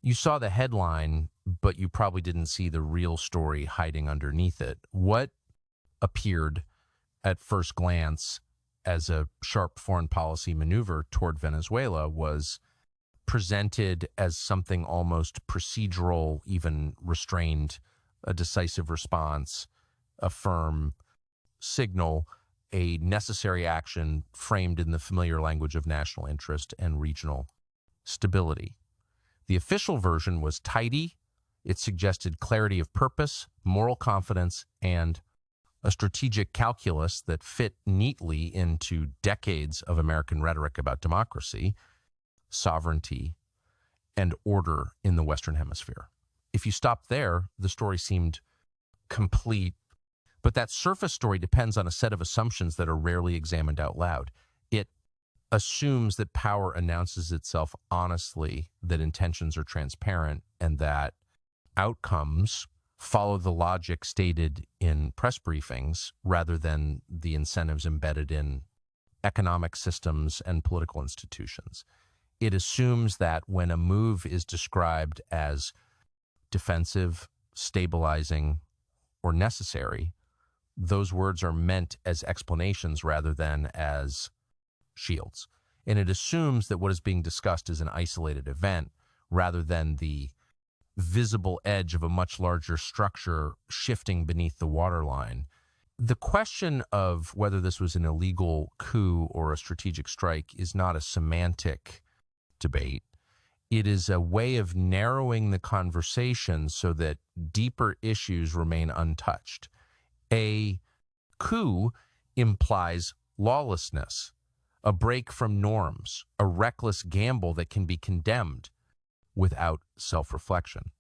You saw the headline, but you probably didn't see the real story hiding underneath it. What appeared at first glance as a sharp foreign policy maneuver toward Venezuela was presented as something almost procedural, even restrained, a decisive response, a firm signal, a necessary action framed in the familiar language of national interest and regional stability. The official version was tidy. It suggested clarity of purpose, moral confidence, and a strategic calculus that fit neatly into decades of American rhetoric about democracy, sovereignty, and order in the Western Hemisphere. If you stopped there, the story seemed complete, but that surface story depends on a set of assumptions that are rarely examined out loud. It assumes that power announces itself honestly, that intentions are transparent, and that outcomes follow the logic stated in press briefings rather than the incentives embedded in economic systems and political institutions. It assumes that when a move is described as defensive, stabilizing, or necessary, those words are meant as explanations rather than as shields. And it assumes that what is being discussed is an isolated event rather than the visible edge of a much larger structure shifting beneath the waterline. The question of whether this was an illegal coup or a strategic strike is not a semantic debate. It is a way of narrowing the conversation so that deeper issues remain untouched. A coup implies lawlessness, a break from norms, a reckless gamble that can be condemned without self-reflection.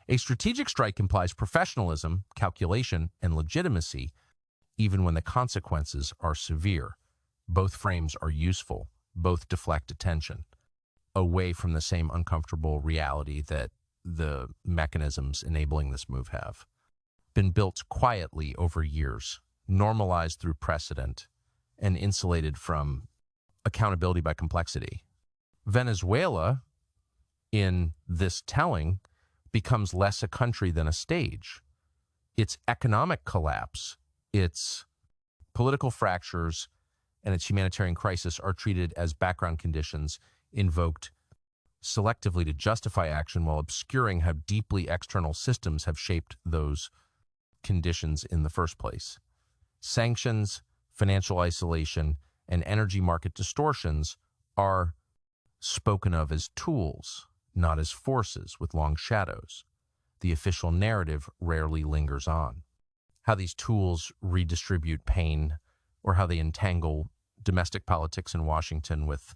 A strategic strike implies professionalism, calculation, and legitimacy, even when the consequences are severe. Both frames are useful. Both deflect attention away from the same uncomfortable reality that the mechanisms enabling this move have been built quietly over years, normalized through precedent, and insulated from accountability by complexity. Venezuela, in this telling, becomes less a country than a stage. Its economic collapse, its political fractures, and its humanitarian crisis are treated as background conditions invoked selectively to justify action while obscuring how deeply external systems have shaped those conditions in the first place. Sanctions, financial isolation, and energy market distortions are spoken of as tools, not as forces with long shadows. The official narrative rarely lingers on. How these tools redistribute pain, or how they entangle domestic politics in Washington with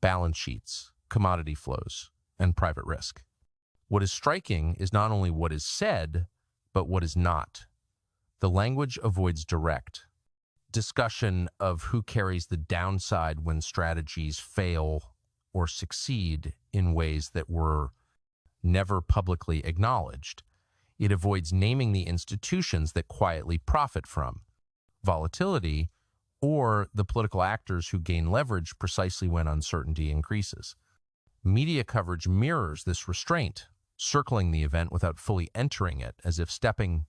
balance sheets, commodity flows, and private risk. What is striking is not only what is said, but what is not. The language avoids direct discussion of who carries the downside when strategies fail or succeed in ways that were never publicly acknowledged. It avoids naming the institutions that quietly profit from volatility or the political actors who gain leverage precisely when uncertainty increases. Media coverage mirrors this restraint, circling the event without fully entering it, as if stepping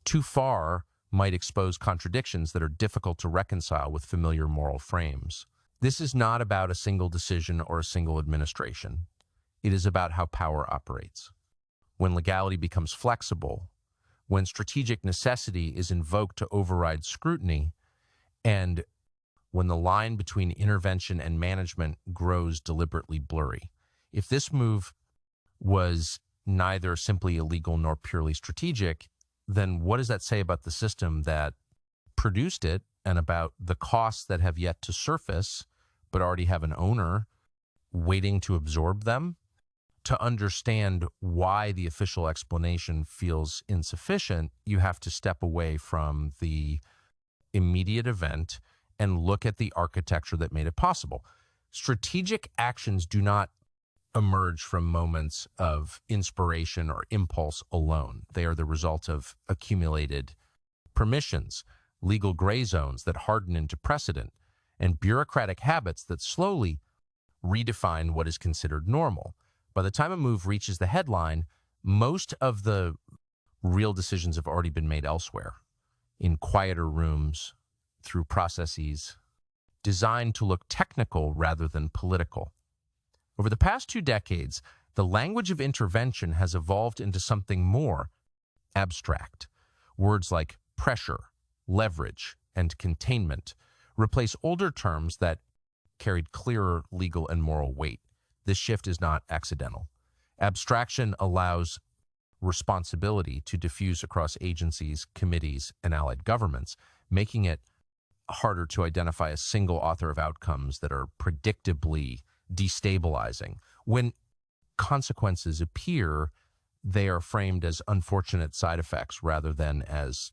too far might expose contradictions that are difficult to reconcile with familiar moral frames. This is not about a single decision or a single administration. It is about how power operates. When legality becomes flexible, when strategic necessity is invoked to override scrutiny, and when the line between intervention and management grows deliberately blurry. If this move was neither simply illegal nor purely strategic, then what does that say about the system that produced it and about the costs that have yet to surface but already have an owner waiting to absorb them? To understand why the official explanation feels insufficient, you have to step away from the immediate event and look at the architecture that made it possible. Strategic actions do not emerge from moments of inspiration or impulse alone. They are the result of accumulated permissions, legal gray zones that harden into precedent, and bureaucratic habits that slowly redefine what is considered normal. By the time a move reaches the headline, most of the real decisions have already been made elsewhere, in quieter rooms, through processes designed to look technical rather than political. Over the past 2 decades, the language of intervention has evolved into something more abstract. Words like pressure, leverage, and containment replace older terms that carried clearer legal and moral weight. This shift is not accidental. Abstraction allows responsibility to diffuse across agencies, committees, and allied governments, making it harder to identify a single author of outcomes that are predictably destabilizing. When consequences appear, they are framed as unfortunate side effects rather than as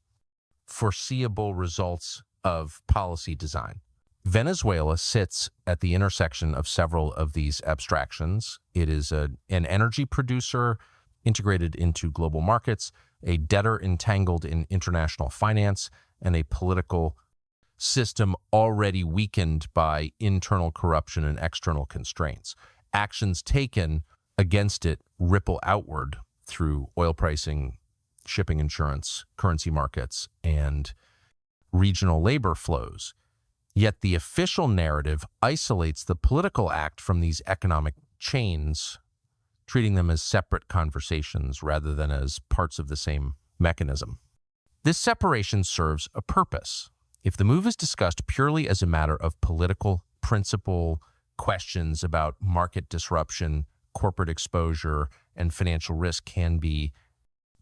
foreseeable results of policy design. Venezuela sits at the intersection of several of these abstractions. It is an energy producer integrated into global markets, a debtor entangled in international finance, and a political system already weakened by internal corruption and external constraints. Actions taken against it ripple outward through oil pricing, shipping insurance, currency markets, and regional labor flows. Yet the official narrative isolates the political act from these economic chains, treating them as separate conversations rather than as parts of the same mechanism. This separation serves a purpose. If the move is discussed purely as a matter of political principle, questions about market disruption, corporate exposure, and financial risk can be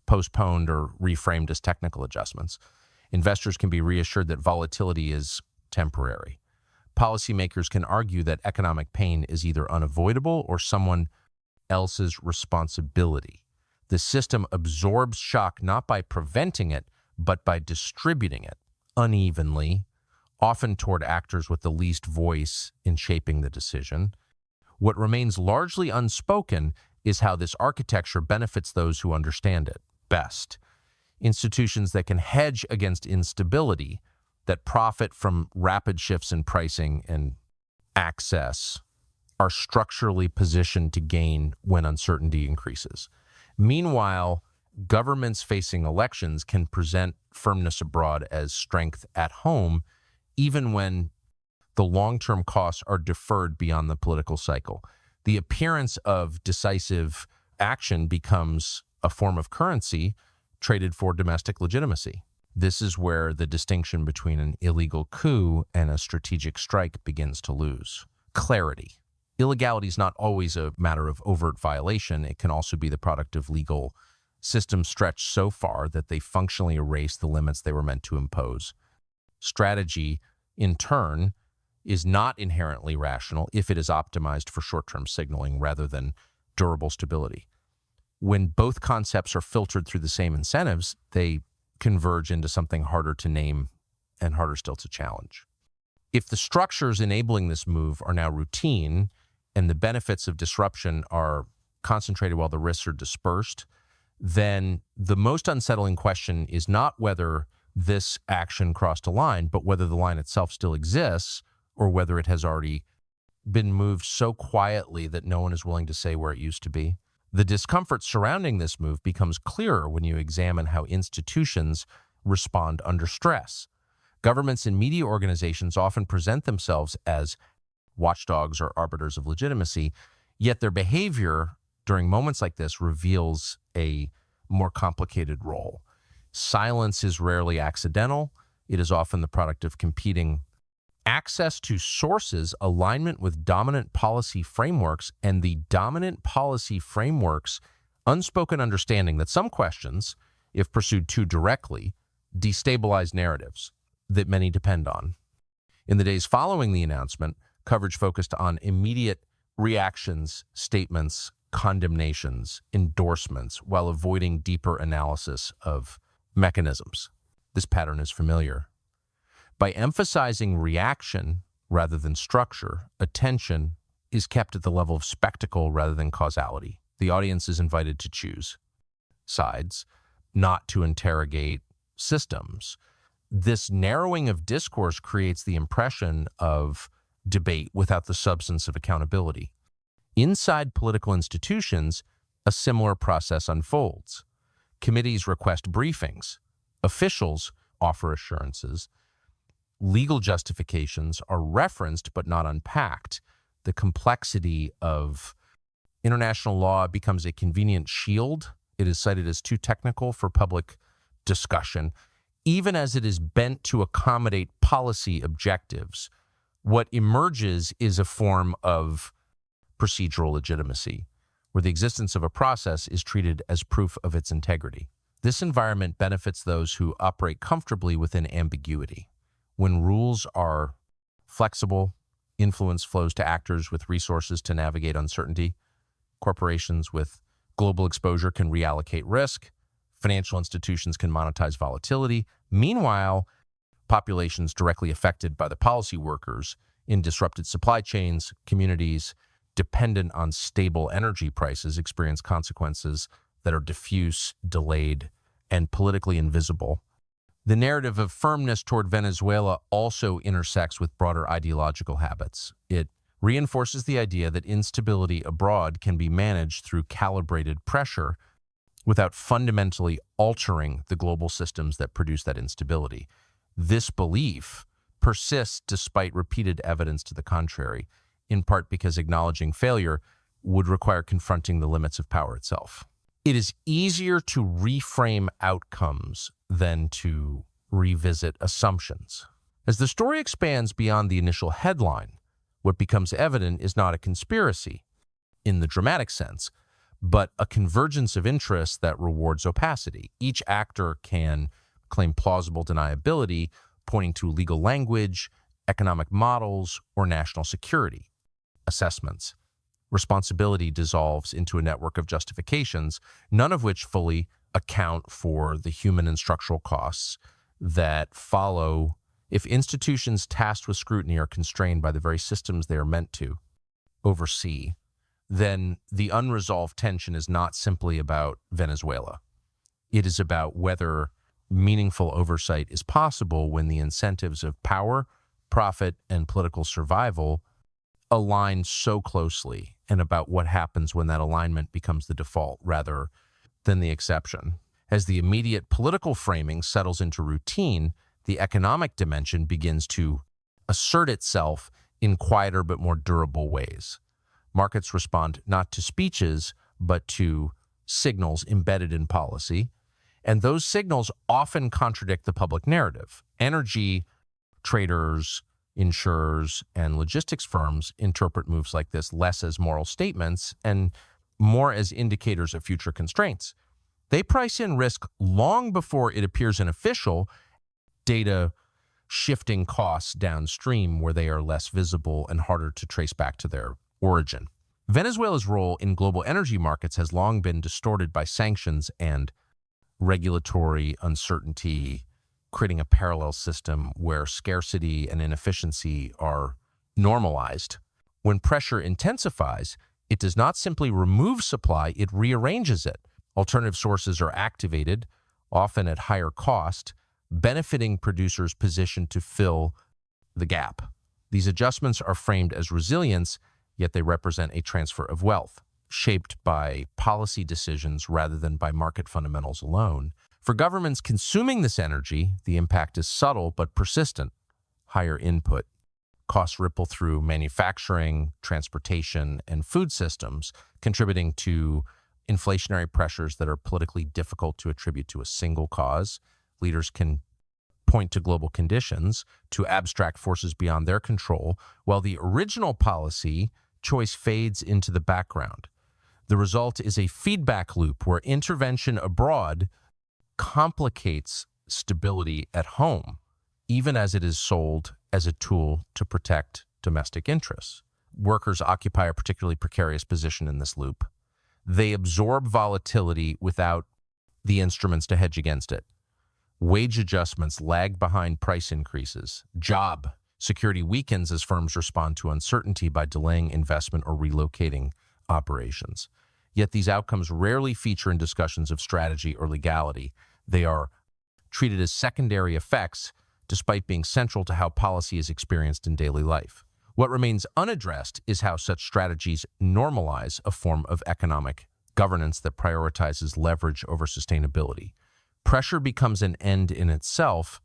postponed or reframed as technical adjustments. Investors can be reassured that volatility is temporary. Policymakers can argue that economic pain is either unavoidable or someone else's responsibility. The system absorbs shock not by preventing it, but by distributing it unevenly, often toward actors with the least voice in shaping the decision. What remains largely unspoken is how this architecture benefits those who understand it best. Institutions that can hedge against instability, that profit from rapid shifts in pricing and access, are structurally positioned to gain when uncertainty increases. Meanwhile, governments facing elections can present firmness abroad as strength at home, even when the long-term costs are deferred beyond the political cycle. The appearance of decisive action becomes a form of currency traded for domestic legitimacy. This is where the distinction between an illegal coup and a strategic strike begins to lose clarity. Illegality is not always a matter of overt violation. It can also be the product of legal systems stretched so far that they functionally erase the limits they were meant to impose. Strategy, in turn, is not inherently rational if it is optimized for short-term signaling rather than durable stability. When both concepts are filtered through the same incentives, they converge into something harder to name and harder still to challenge. If the structures enabling this move are now routine and the benefits of disruption are concentrated while the risks are dispersed, then the most unsettling question is not whether this action crossed a line, but whether the line itself still exists or whether it has already been moved so quietly that no one is willing to say where it used to be. The discomfort surrounding this move becomes clearer when you examine how institutions respond under stress. Governments and media organizations often present themselves as watchdogs or arbiters of legitimacy, yet their behavior during moments like this reveals a more complicated role. Silence is rarely accidental. It is often the product of competing access to sources, alignment with dominant policy frameworks, and the dominant policy frameworks' unspoken understanding that some questions, if pursued too directly, destabilize narratives that many depend on. In the days following the announcement, coverage focused on immediate reactions, statements, condemnations, endorsements, while avoiding deeper analysis of mechanisms. This pattern is familiar. By emphasizing reaction rather than structure, attention is kept at the level of spectacle rather than causality. The audience is invited to choose sides, not to interrogate systems. This narrowing of discourse creates the impression of debate without the substance of accountability. Inside political institutions, a similar process unfolds. Committees request briefings. Officials offer assurances. Legal justifications are referenced but not unpacked. The complexity of international law becomes a convenient shield. It is cited as too technical for public discussion, even as it is bent to accommodate policy objectives. What emerges is a form of procedural legitimacy, where the existence of a process is treated as proof of its integrity. This environment benefits those who operate comfortably within ambiguity. When rules are flexible, influence flows to actors with resources to navigate uncertainty. Corporations with global exposure can reallocate risk. Financial institutions can monetize volatility. Meanwhile, populations directly affected by the policy workers in disrupted supply chains, communities dependent on stable energy prices experience consequences that are diffuse, delayed, and politically invisible. The narrative of firmness toward Venezuela also intersects with broader ideological habits. It reinforces the idea that instability abroad can be managed through calibrated pressure without fundamentally altering the global systems that produce that instability. This belief persists despite repeated evidence to the contrary, in part because acknowledging failure would require confronting the limits of power itself. It is easier to reframe outcomes than to revisit assumptions. As the story expands beyond the initial headline, what becomes evident is not a conspiracy in the dramatic sense, but a convergence of interests that rewards opacity. Each actor can claim plausible deniability, pointing to legal language, economic models, or national security assessments. Responsibility dissolves into a network of justifications, none of which fully account for the human and structural costs that follow if institutions tasked with scrutiny are constrained by the very systems they are meant to oversee. Then the unresolved tension is not simply about Venezuela. It is about whether meaningful oversight is possible when the incentives of power, profit, and political survival align so closely, and about what happens when that alignment becomes the default rather than the exception. As the immediate political framing settles into routine, the economic dimension begins to assert itself in quieter but more durable ways. Markets respond not to speeches, but to signals embedded in policy, and those signals often contradict the public narrative. Energy traders, insurers, and logistics firms interpret moves like this less as moral statements and more as indicators of future constraints. They price in risk long before it appears in official data, shifting costs downstream where they are less visible and harder to trace back to their origin. Venezuela's role in global energy markets has long been distorted by sanctions and regulatory uncertainty, creating a parallel system where scarcity and inefficiency are normalized. When pressure intensifies, it does not simply remove supply, it rearranges it. Alternative sources are activated, often at higher cost, benefiting producers positioned to fill the gap. These adjustments are framed as resilience, yet they represent a transfer of wealth, shaped by policy decisions rather than by market fundamentals alone. For governments consuming this energy, the impact is subtle but persistent. Higher input costs ripple through manufacturing, transportation, and food systems, contributing to inflationary pressures that are politically difficult to attribute to a single cause. Leaders can point to global conditions, to abstract forces beyond their control, while the original policy choice fades into the background. The result is a feedback loop where intervention abroad complicates stability at home, even as it is sold as a tool to protect domestic interests. Workers occupy a particularly precarious position in this loop. They absorb volatility without the instruments to hedge against it. Wage adjustments lag behind price increases. Job security weakens as firms respond to uncertainty by delaying investment or relocating operations. Yet these outcomes rarely feature in discussions of strategy or legality. They are treated as secondary effects, despite being central to how policy is experienced in daily life. What remains unaddressed is how such strategies normalize a form of economic governance that prioritizes leverage over sustainability. Pressure becomes an end in itself,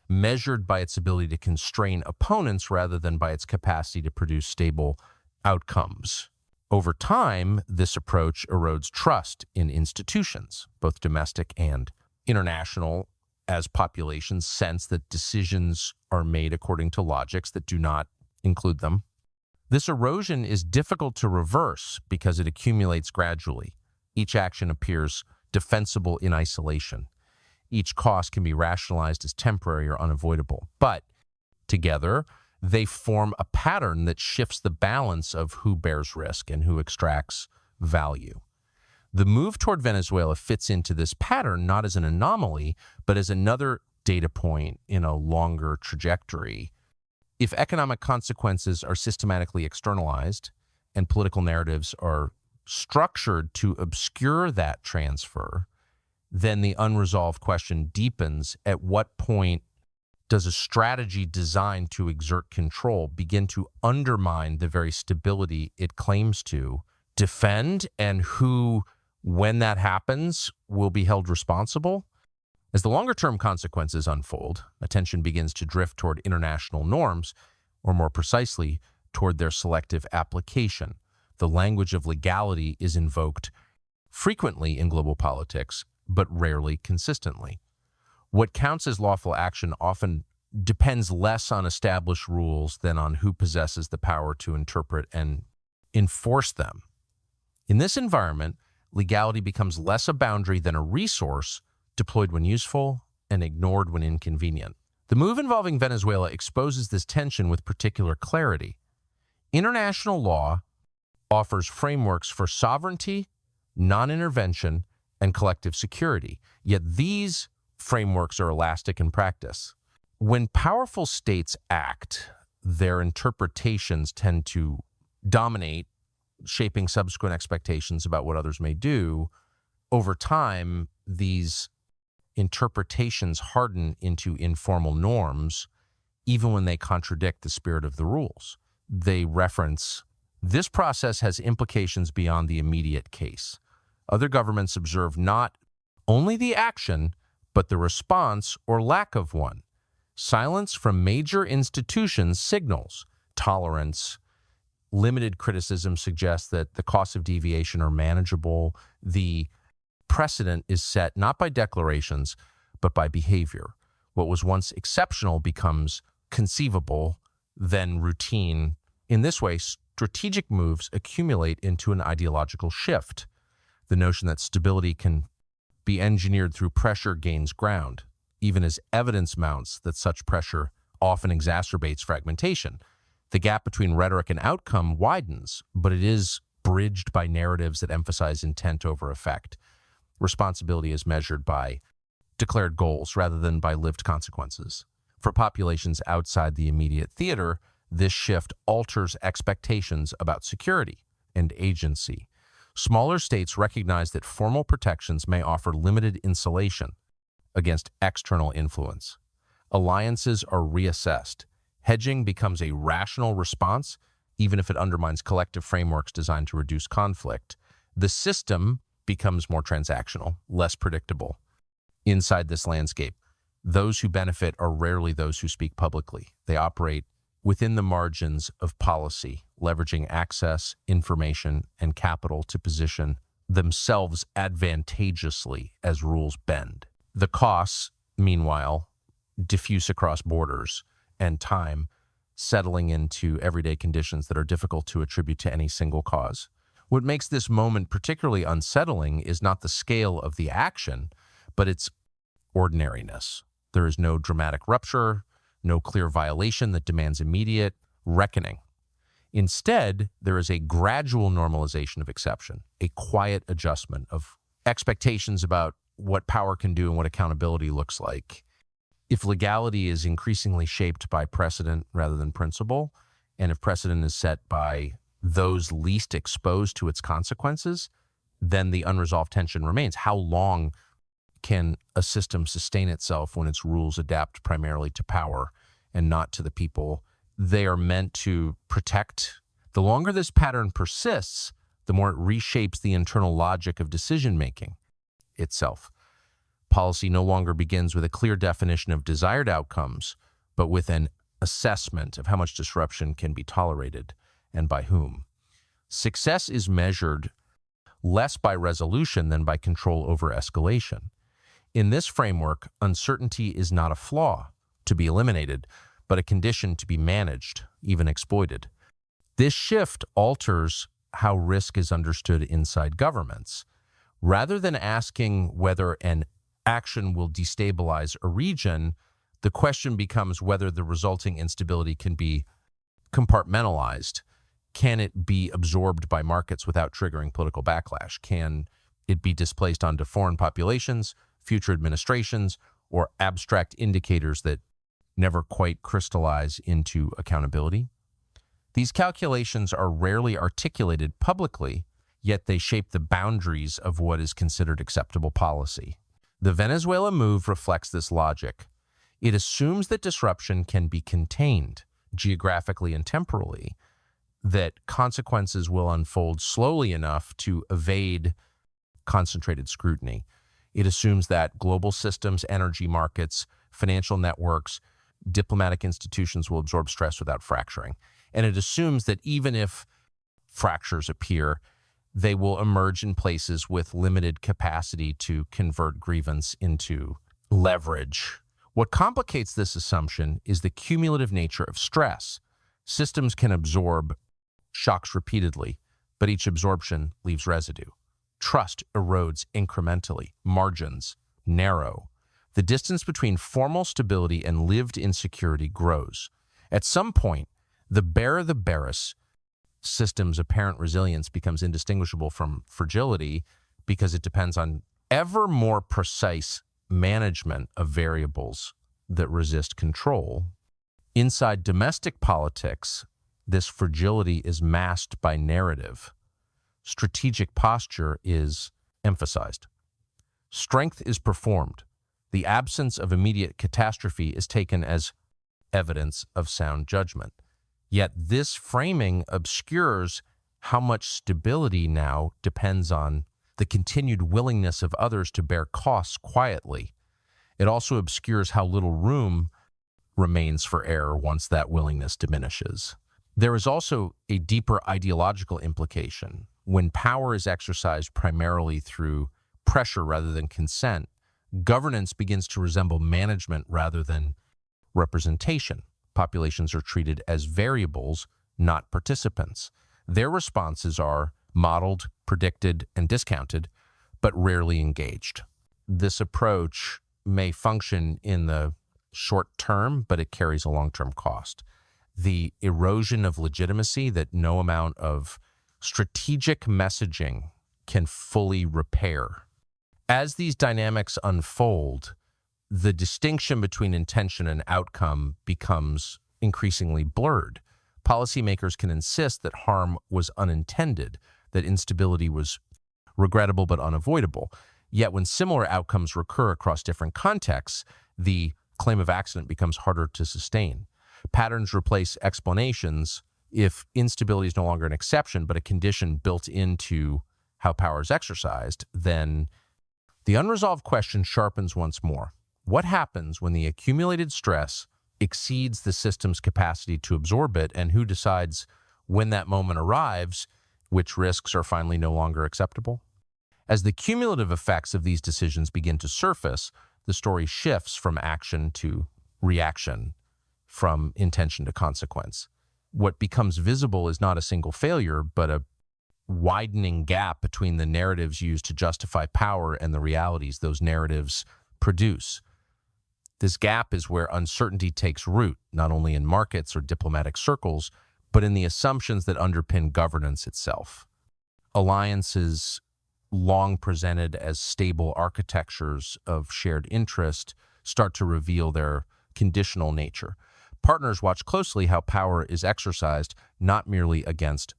measured by its ability to constrain opponents rather than by its capacity to produce stable outcomes. Over time, this approach erodes trust in institutions, both domestic and international, as populations sense that decisions are made according to logics that do not include them. This erosion is difficult to reverse because it accumulates gradually. Each action appears defensible in isolation. Each cost can be rationalized as temporary or unavoidable, but together they form a pattern that shifts the balance of who bears risk and who extracts value. The move toward Venezuela fits into this pattern not as an anomaly, but as another data point in a longer trajectory. If economic consequences are systematically externalized and political narratives are structured to obscure that transfer, then the unresolved question deepens: at what point does a strategy designed to exert control begin to undermine the very stability it claims to defend, and who, when that happens, will be held responsible? As the longer-term consequences unfold, attention begins to drift toward international norms, or more precisely, toward their selective application. The language of legality is invoked frequently in global politics, but rarely consistently. What counts as lawful action often depends less on established rules than on who possesses the power to interpret and enforce them. In this environment, legality becomes less a boundary than a resource, deployed when useful and ignored when inconvenient. The move involving Venezuela exposes this tension with particular clarity. International law offers frameworks for sovereignty, non-intervention, and collective security, yet these frameworks are elastic in practice. When powerful states act, their interpretations tend to dominate, shaping subsequent expectations about what others may do. Over time, these interpretations harden into informal norms, even when they contradict the spirit of the rules. They reference, "This process has implications beyond the immediate case. Other governments observe not only the action, but the response or lack of one. Silence from major institutions signals tolerance. Limited criticism suggests that the costs of deviation are manageable. The precedent is set not by declarations, but by behavior. What was once exceptional becomes conceivable, then routine. In this way, strategic moves accumulate into an ideological shift. The notion that stability can be engineered through pressure gains ground, even as evidence mounts that such pressure often exacerbates fragmentation. The gap between rhetoric and outcome widens, but it is bridged by narratives that emphasize intent over effect. Responsibility is measured by declared goals rather than by lived consequences. For populations outside the immediate theater, this shift alters expectations about security and agency. Smaller states recognize that formal protections may offer limited insulation against external influence. Alliances are reassessed. Hedging becomes a rational response, even if it undermines collective frameworks designed to reduce conflict. The system becomes more transactional, less predictable. Inside this landscape, those who benefit are rarely those who speak publicly. They operate within the margins of policy, leveraging access, information, and capital to position themselves advantageously as rules bend. The costs, meanwhile, diffuse across borders and time, settling into everyday conditions that are difficult to attribute to any single cause. What makes this moment particularly unsettling is not the scale of the action, but its ordinariness. There is no dramatic rupture, no clear violation that demands immediate reckoning. Instead, there is a gradual normalization of exception, a quiet adjustment of expectations about what power can do and what accountability looks like. If legality is increasingly shaped by precedent rather than principle, and if precedent is set by those least exposed to its consequences, then the unresolved tension remains. How long can a system sustain itself when its rules adapt primarily to power and not to the people they are meant to protect. The longer this pattern persists, the more it reshapes the internal logic of decision-making itself. Policy no longer begins with a clear definition of desired outcomes, but with an assessment of how much disruption can be tolerated and by whom. Success is measured less by resolution than by control over escalation. In this framework, uncertainty is not a flaw to be eliminated, but a condition to be managed, even exploited. This shift alters how risk is understood inside governments. Rather than asking whether an action will destabilize a region, the question becomes whether the resulting instability can be compartmentalized. Can it be absorbed by markets without triggering political backlash? Can it be displaced onto foreign populations, future administrations, or abstract indicators that never quite crystallize into accountability? These calculations are rarely articulated publicly, yet they shape the boundaries of what is considered acceptable policy. The Venezuela move reflects this logic. It assumes that disruption can be contained geographically and temporally, that consequences will unfold slowly enough to evade concentrated scrutiny. It assumes that global systems, energy markets, financial networks, diplomatic institutions will absorb stress without fracturing. And it assumes that even if fractures appear, they will emerge in places with limited capacity to convert grievance into leverage. What complicates this assumption is the cumulative nature of stress. Systems can absorb shocks repeatedly, but each absorption leaves residue. Trust erodes incrementally. Margins narrow. The distance between formal stability and lived insecurity grows. At some point, the barer the barest system's apparent resilience becomes indistinguishable from fragility because it depends on ever more precise management of variables that resist control. Inside domestic politics, this fragility is masked by narrative. Strategic posture is emphasized. Strength is performed. The absence of immediate catastrophe is taken as evidence of sound judgment. Yet this framing obscures how much stability now depends on the continued willingness of others to bear costs quietly. It also obscures how little room remains for error once that willingness diminishes. There is also a deeper ideological implication. When power is exercised primarily through pressure rather than consent, governance begins to resemble management rather than representation. Populations are treated as variables, not participants. Their responses are modeled, predicted, and discounted, but rarely engaged. This approach may function in the short term, but it carries a long-term cost. The erosion of legitimacy that no amount of strategic messaging can fully repair. As these dynamics unfold, the distinction between intention and outcome becomes increasingly blurred. Policymakers can insist that harm was unintended, that instability was regrettable but unavoidable. Yet when similar outcomes recur across different contexts, the claim of accident becomes harder to sustain. Patterns replace explanations. If instability is no longer an exception but a condition built into how power is exercised, then the unresolved question sharpens once more. What happens when the accumulated stress exceeds the system's capacity to absorb it, and who decides when that moment arrives, which risks are finally no longer acceptable? As the cumulative effects of these decisions begin to surface, the story shifts from action to reaction, from intention to consequence. What becomes visible is not a single failure, but a widening gap between the narratives used to justify power and the realities those narratives produce. This gap is where uncertainty takes root, not only in markets or diplomatic circles, but in the assumptions that underpin governance itself. Alliances, long presented as stable architectures of shared interest, start to reveal their conditional nature. Partners watch closely how power is exercised not merely against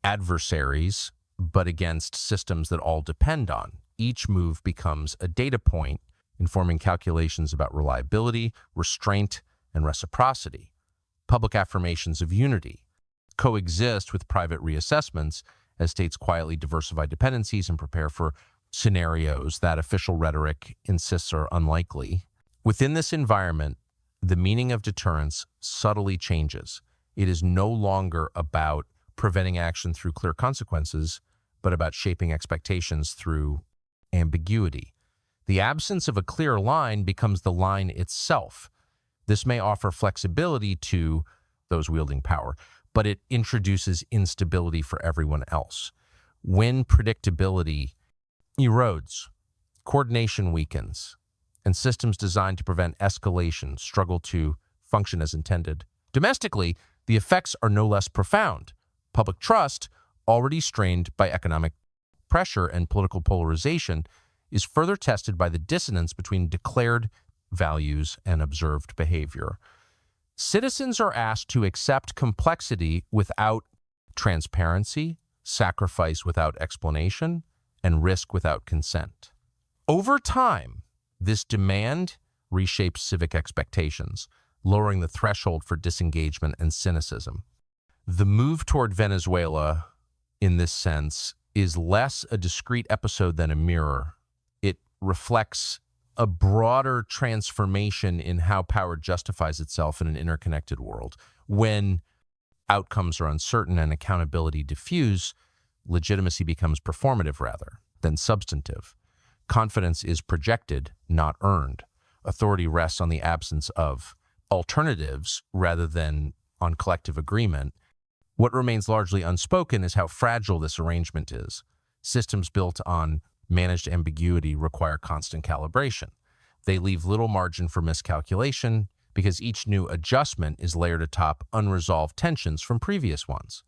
adversaries, but against systems that all depend on. Each move becomes a data point, informing calculations about reliability, restraint, and reciprocity. public affirmations of unity, coexist with private reassessments as states quietly diversify dependencies and prepare for scenarios that official rhetoric insists are unlikely. Within this environment, the meaning of deterrence subtly changes. It is no longer about preventing action through clear consequences, but about shaping expectations through ambiguity. The absence of a clear line becomes the line itself. This may offer flexibility to those wielding power, but it introduces instability for everyone else. When predictability erodes, coordination weakens, and systems designed to prevent escalation struggle to function as intended. Domestically, the effects are no less profound. Public trust, already strained by economic pressure and political polarization, is further tested by the dissonance between declared values and observed behavior. Citizens are asked to accept complexity without transparency, sacrifice without explanation, and risk without consent. Over time, this demand reshapes civic expectations, lowering the threshold for disengagement and cynicism. The move toward Venezuela, in this sense, is less a discrete episode than a mirror. It reflects a broader transformation in how power justifies itself in an interconnected world. When outcomes are uncertain and accountability diffuse, legitimacy becomes performative rather than substantive. Confidence is projected, not earned. Authority rests on the absence of alternatives rather than on collective agreement. What remains largely unspoken is how fragile this arrangement is. Systems built on managed ambiguity require constant calibration. They leave little margin for miscalculation because each new adjustment is layered atop unresolved tensions from previous ones.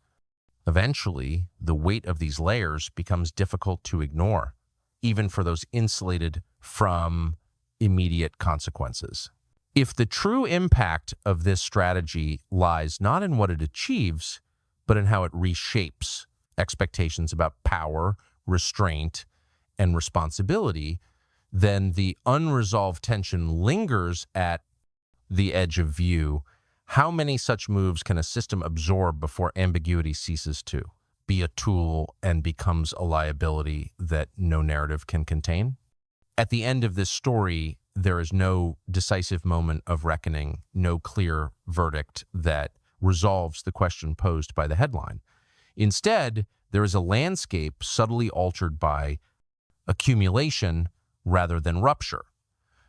Eventually, the weight of these layers becomes difficult to ignore, even for those insulated from immediate consequences. If the true impact of this strategy lies not in what it achieves, but in how it reshapes expectations about power, restraint, and responsibility, then the unresolved tension lingers at the edge of view. How many such moves can a system absorb before ambiguity ceases to be a tool and becomes a liability that no narrative can contain? At the end of this story, there is no decisive moment of reckoning, no clear verdict that resolves the question posed by the headline. Instead, there is a landscape subtly altered by accumulation rather than rupture.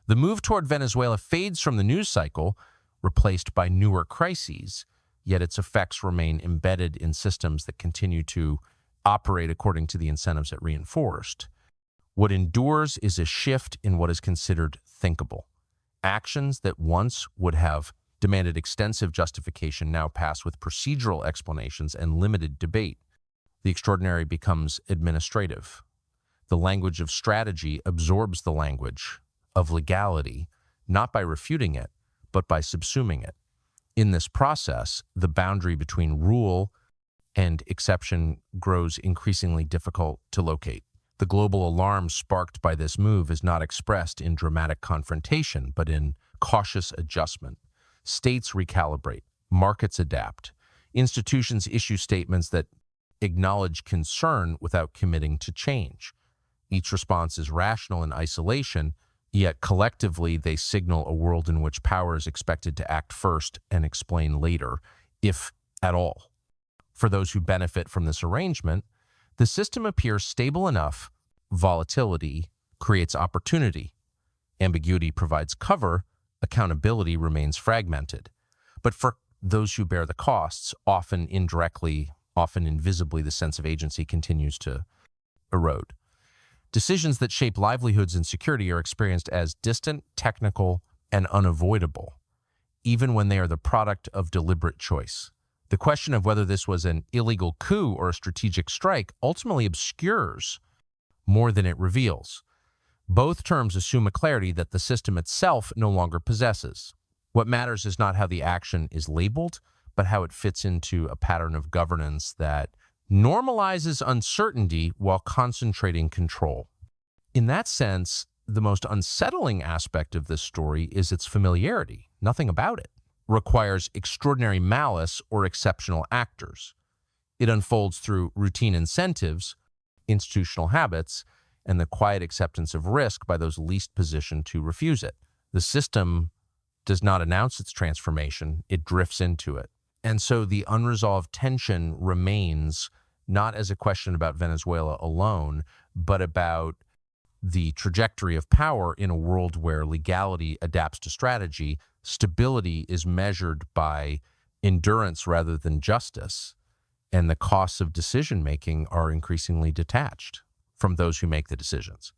The move toward Venezuela fades from the news cycle, replaced by newer crises, yet its effects remain embedded in systems that continue to operate according to the incentives it reinforced. What endures is a shift in what is considered thinkable. Actions that once would have demanded extensive justification now pass with procedural explanations and limited debate. The extraordinary becomes administrative. The language of strategy absorbs the language of legality, not by refuting it, but by subsuming it. In this process, the boundary between rule and exception grows increasingly difficult to locate. The global alarm sparked by this move is not expressed in dramatic confrontation, but in cautious adjustment. States recalibrate, markets adapt, institutions issue statements that acknowledge concern without committing to change. Each response is rational in isolation, yet collectively they signal a world in which power is expected to act first and explain later, if at all. For those who benefit from this arrangement, the system appears stable enough. Volatility creates opportunity. Ambiguity provides cover. Accountability remains fragmented. But for those who bear the costs, often indirectly, often invisibly, the sense of agency continues to erode. Decisions that shape livelihoods and security are experienced as distant, technical, and unavoidable, even when they are the product of deliberate choice. The question of whether this was an illegal coup or a strategic strike ultimately obscures more than it reveals. Both terms assume a clarity that the system itself no longer possesses. What matters is not how the action is labeled, but how it fits into a pattern of governance that normalizes uncertainty while concentrating control. In that sense, the most unsettling aspect of this story is its familiarity, nothing about it. requires extraordinary malice or exceptional actors. It unfolds through routine incentives, institutional habits, and the quiet acceptance of risk by those least positioned to refuse it. The system does not announce its transformation, it drifts into it. And so the unresolved tension remains not as a question about Venezuela alone, but about the trajectory of power in a world where legality adapts to strategy. Stability is measured by endurance rather than justice, and the costs of decision-making are increasingly detached from those who make the decisions.